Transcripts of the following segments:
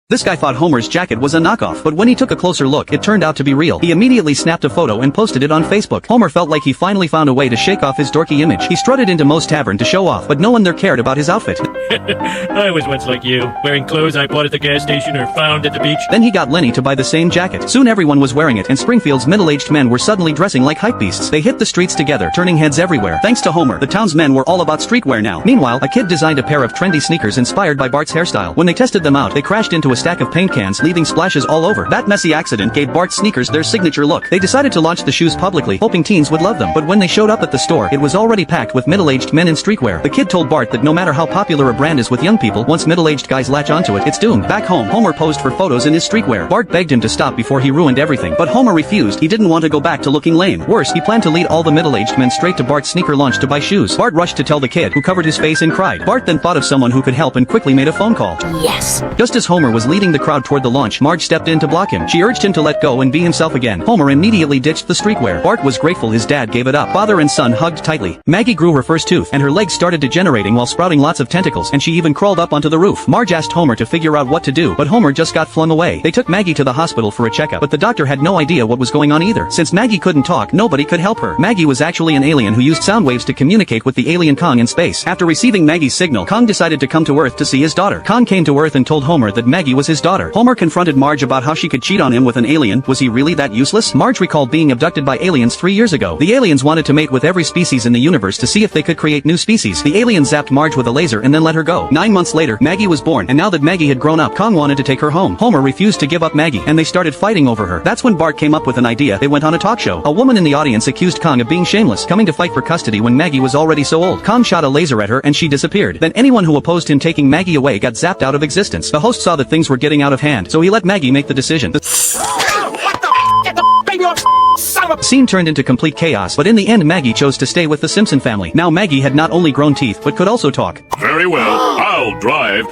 This guy thought Homer's jacket was a knockoff, but when he took a closer look, it turned out to be real. He immediately snapped a photo and posted it on Facebook. Homer felt like he finally found a way to shake off his dorky image. He strutted into Moe's Tavern to show off, but no one there cared about his outfit. I was once like you, wearing clothes I bought at the gas station or found at the beach. Then he got Lenny to buy the same jacket. Soon everyone was wearing it, and Springfield's middle-aged men were suddenly dressing like hypebeasts. They hit the streets together, turning heads everywhere. Thanks to Homer, the town's men were all about streetwear now. Meanwhile, a kid designed a pair of trendy sneakers inspired by Bart's hairstyle. When they tested them out, they crashed into a stack of paint cans, leaving splashes all over. That messy accident gave Bart's sneakers their signature look. They decided to launch the shoes publicly, hoping teens would love them. But when they showed up at the store, it was already packed with middle-aged men in streetwear. The kid told Bart that no matter how popular a brand is with young people, once middle-aged guys latch onto it, it's doomed. Back home, Homer posed for photos in his streetwear. Bart begged him to stop before he ruined everything, but Homer refused. He didn't want to go back to looking lame. Worse, he planned to lead all the middle-aged men straight to Bart's sneaker launch to buy shoes. Bart rushed to tell the kid, who covered his face and cried. Bart then thought of someone who could help and quickly made a phone call. Yes. Just as Homer was leading the crowd toward the launch, Marge stepped in to block him. She urged him to let go and be himself again. Homer immediately ditched the streetwear. Bart was grateful his dad gave it up. Father and son hugged tightly. Maggie grew her first tooth, and her legs started degenerating while sprouting lots of tentacles, and she even crawled up onto the roof. Marge asked Homer to figure out what to do, but Homer just got flung away. They took Maggie to the hospital for a checkup, but the doctor had no idea what was going on either. Since Maggie couldn't talk, nobody could help her. Maggie was actually an alien who used sound waves to communicate with the alien Kong in space. After receiving Maggie's signal, Kong decided to come to Earth to see his daughter. Kong came to Earth and told Homer that Maggie was his daughter. Homer confronted Marge about how she could cheat on him with an alien. Was he really that useless? Marge recalled being abducted by aliens 3 years ago. The aliens wanted to mate with every species in the universe to see if they could create new species. The alien zapped Marge with a laser and then let her go. 9 months later, Maggie was born, and now that Maggie had grown up, Kong wanted to take her home. Homer refused to give up Maggie, and they started fighting over her. That's when Bart came up with an idea. They went on a talk show. A woman in the audience accused Kong of being shameless, coming to fight for custody when Maggie was already so old. Kong shot a laser at her and she disappeared. Then anyone who opposed him taking Maggie away got zapped out of existence. The host saw that things were getting out of hand, so he let Maggie make the decision. What the Get the baby off, son of a... Scene turned into complete chaos, but in the end Maggie chose to stay with the Simpson family. Now Maggie had not only grown teeth, but could also talk. Very well, I'll drive.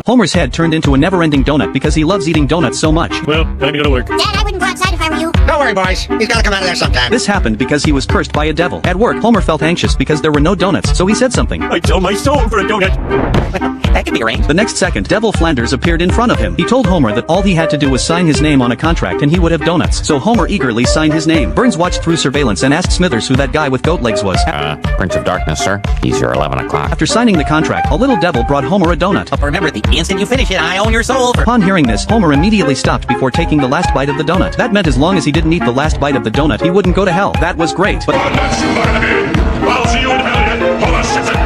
Homer's head turned into a never-ending donut because he loves eating donuts so much. Well, time to go to work. Dad, I wouldn't go outside if I were you. Don't worry, boys. He's gotta come out of there sometime. This happened because he was cursed by a devil. At work, Homer felt anxious because there were no donuts, so he said something. I'd sell my soul for a donut. That can be arranged. The next second, Devil Flanders appeared in front of him. He told Homer that all he had to do was sign his name on a contract and he would have donuts. So Homer eagerly signed his name. Burns watched through surveillance and asked Smithers who that guy with goat legs was. Prince of Darkness, sir. He's your 11 o'clock. After signing the contract, a little devil brought Homer a donut. But remember, the instant you finish it, I own your soul for... Upon hearing this, Homer immediately stopped before taking the last bite of the donut. That meant as long as he didn't eat the last bite of the donut, he wouldn't go to hell. That was great, but I'll see you in hell yet, Homer Simpson.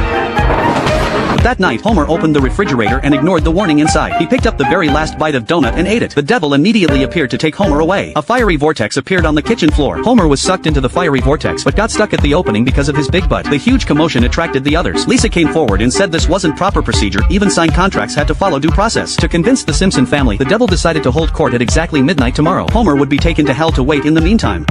that night, Homer opened the refrigerator and ignored the warning inside. He picked up the very last bite of donut and ate it. The devil immediately appeared to take Homer away. A fiery vortex appeared on the kitchen floor. Homer was sucked into the fiery vortex but got stuck at the opening because of his big butt. The huge commotion attracted the others. Lisa came forward and said this wasn't proper procedure. Even signed contracts had to follow due process. To convince the Simpson family, the devil decided to hold court at exactly midnight tomorrow. Homer would be taken to hell to wait in the meantime.